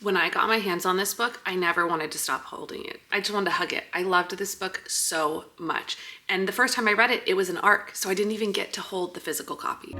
When I got my hands on this book, I never wanted to stop holding it. I just wanted to hug it. I loved this book so much. And the first time I read it, it was an ARC, so I didn't even get to hold the physical copy.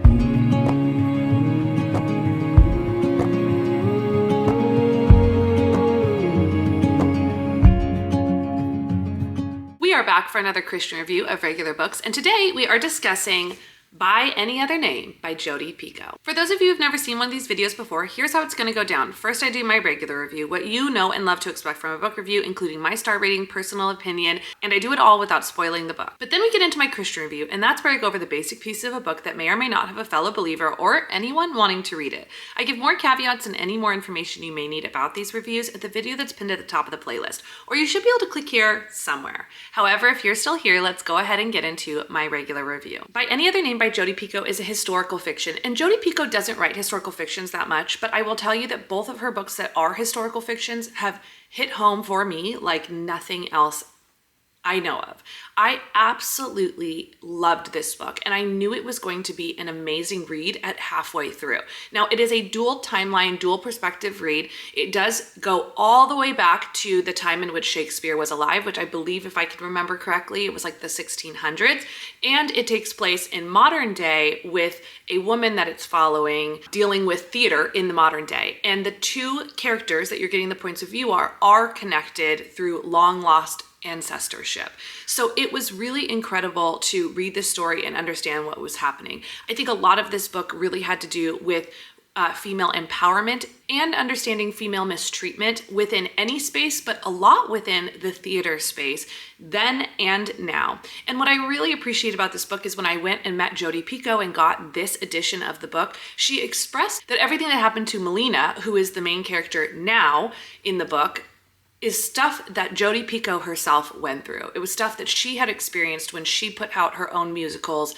We are back for another Christian review of regular books, and today we are discussing By Any Other Name by Jodi Picoult. For those of you who've never seen one of these videos before, here's how it's going to go down. First, I do my regular review, what you know and love to expect from a book review, including my star rating, personal opinion, and I do it all without spoiling the book. But then we get into my Christian review, and that's where I go over the basic pieces of a book that may or may not have a fellow believer or anyone wanting to read it. I give more caveats and any more information you may need about these reviews at the video that's pinned at the top of the playlist, or you should be able to click here somewhere. However, if you're still here, let's go ahead and get into my regular review. By Any Other Name by Jodi Picoult is a historical fiction, and Jodi Picoult doesn't write historical fictions that much, but I will tell you that both of her books that are historical fictions have hit home for me like nothing else I know of. I absolutely loved this book, and I knew it was going to be an amazing read at halfway through. Now, it is a dual timeline, dual perspective read. It does go all the way back to the time in which Shakespeare was alive, which I believe, if I can remember correctly, it was like the 1600s, and it takes place in modern day with a woman that it's following dealing with theater in the modern day. And the two characters that you're getting the points of view are connected through long lost ancestorship. So it was really incredible to read this story and understand what was happening. I think a lot of this book really had to do with female empowerment and understanding female mistreatment within any space, but a lot within the theater space then and now. And what I really appreciate about this book is when I went and met Jodi Picoult and got this edition of the book, she expressed that everything that happened to Melina, who is the main character now in the book, is stuff that Jodi Picoult herself went through. It was stuff that she had experienced when she put out her own musicals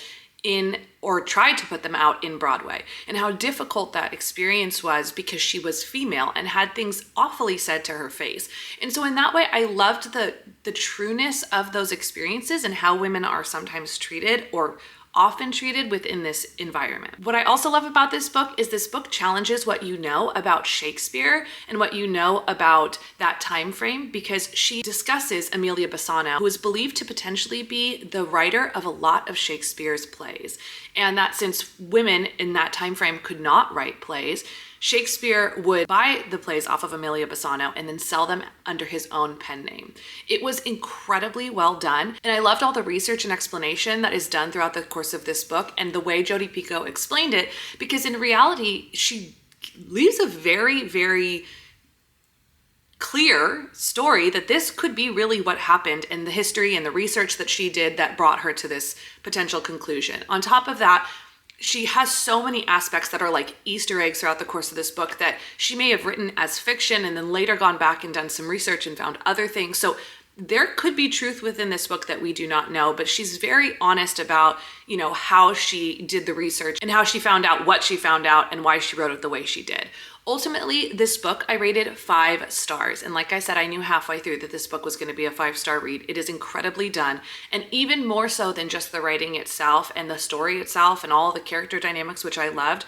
or tried to put them out in Broadway, and how difficult that experience was because she was female and had things awfully said to her face. And so in that way, I loved the trueness of those experiences and how women are sometimes treated or often treated within this environment. What I also love about this book is this book challenges what you know about Shakespeare and what you know about that time frame, because she discusses Amelia Bassano, who is believed to potentially be the writer of a lot of Shakespeare's plays. And that since women in that time frame could not write plays, Shakespeare would buy the plays off of Amelia Bassano and then sell them under his own pen name. It was incredibly well done, and I loved all the research and explanation that is done throughout the course of this book and the way Jodi Picoult explained it, because in reality, she leaves a very, very clear story that this could be really what happened, and the history and the research that she did that brought her to this potential conclusion. On top of that, she has so many aspects that are like Easter eggs throughout the course of this book that she may have written as fiction and then later gone back and done some research and found other things. So there could be truth within this book that we do not know, but she's very honest about, how she did the research and how she found out what she found out and why she wrote it the way she did. Ultimately, this book I rated 5 stars. And like I said, I knew halfway through that this book was going to be a 5-star read. It is incredibly done. And even more so than just the writing itself and the story itself and all the character dynamics, which I loved,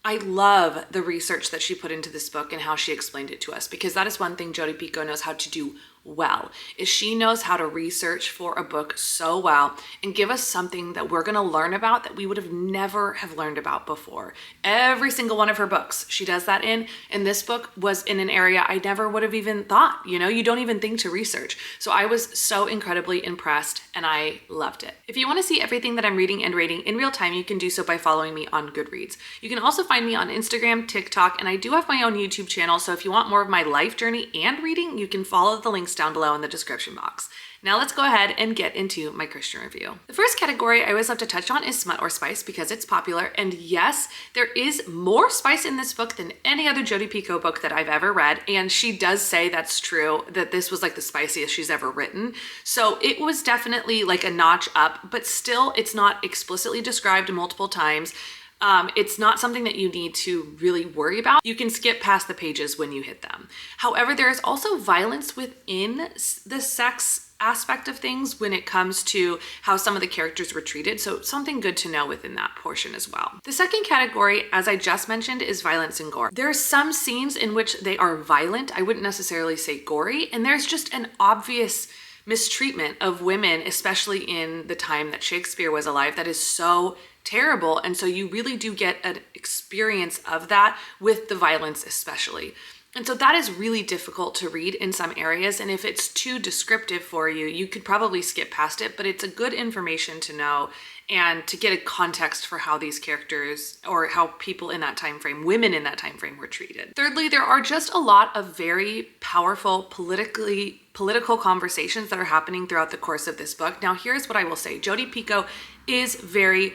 I love the research that she put into this book and how she explained it to us, because that is one thing Jodi Picoult knows how to do well, is she knows how to research for a book so well and give us something that we're going to learn about that we would have never have learned about before. Every single one of her books, she does that in, and this book was in an area I never would have even thought, you don't even think to research. So I was so incredibly impressed and I loved it. If you want to see everything that I'm reading and rating in real time, you can do so by following me on Goodreads. You can also find me on Instagram, TikTok, and I do have my own YouTube channel, so if you want more of my life journey and reading, you can follow the links down below in the description box. Now let's go ahead and get into my Christian review. The first category I always love to touch on is smut or spice because it's popular. And yes, there is more spice in this book than any other Jodi Picoult book that I've ever read. And she does say that's true, that this was like the spiciest she's ever written. So it was definitely like a notch up, but still it's not explicitly described multiple times. It's not something that you need to really worry about. You can skip past the pages when you hit them. However, there is also violence within the sex aspect of things when it comes to how some of the characters were treated. So something good to know within that portion as well. The second category, as I just mentioned, is violence and gore. There are some scenes in which they are violent. I wouldn't necessarily say gory. And there's just an obvious mistreatment of women, especially in the time that Shakespeare was alive, that is so terrible. And so you really do get an experience of that with the violence especially. And so that is really difficult to read in some areas. And if it's too descriptive for you, you could probably skip past it, but it's a good information to know and to get a context for how these characters or how people in that time frame, women in that time frame, were treated. Thirdly, there are just a lot of very powerful political conversations that are happening throughout the course of this book. Now, here's what I will say. Jodi Picoult is very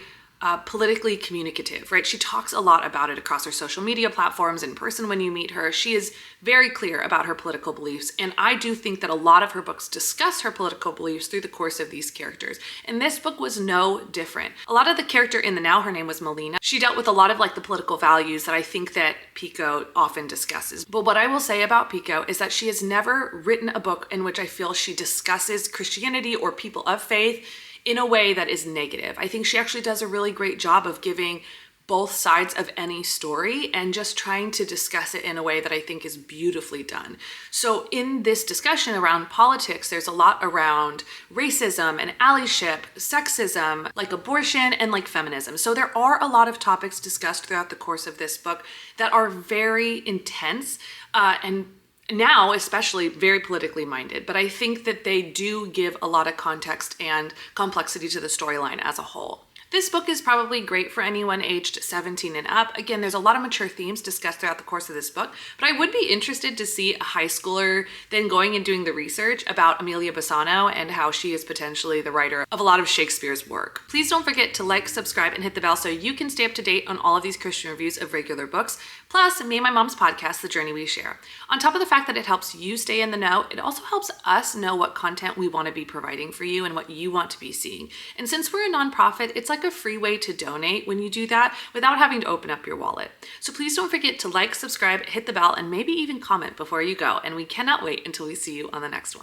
politically communicative, right? She talks a lot about it across her social media platforms, in person when you meet her. She is very clear about her political beliefs. And I do think that a lot of her books discuss her political beliefs through the course of these characters. And this book was no different. A lot of the character in the Now, her name was Melina. She dealt with a lot of like the political values that I think that Picoult often discusses. But what I will say about Picoult is that she has never written a book in which I feel she discusses Christianity or people of faith in a way that is negative. I think she actually does a really great job of giving both sides of any story and just trying to discuss it in a way that I think is beautifully done. So in this discussion around politics, there's a lot around racism and allyship, sexism, like abortion, and like feminism. So there are a lot of topics discussed throughout the course of this book that are very intense and now especially very politically minded, but I think that they do give a lot of context and complexity to the storyline as a whole. This book is probably great for anyone aged 17 and up. Again, there's a lot of mature themes discussed throughout the course of this book, but I would be interested to see a high schooler then going and doing the research about Amelia Bassano and how she is potentially the writer of a lot of Shakespeare's work. Please don't forget to like, subscribe, and hit the bell so you can stay up to date on all of these Christian reviews of regular books, plus me and my mom's podcast, The Journey We Share. On top of the fact that it helps you stay in the know, it also helps us know what content we want to be providing for you and what you want to be seeing. And since we're a nonprofit, it's like a free way to donate when you do that without having to open up your wallet. So please don't forget to like, subscribe, hit the bell, and maybe even comment before you go. And we cannot wait until we see you on the next one.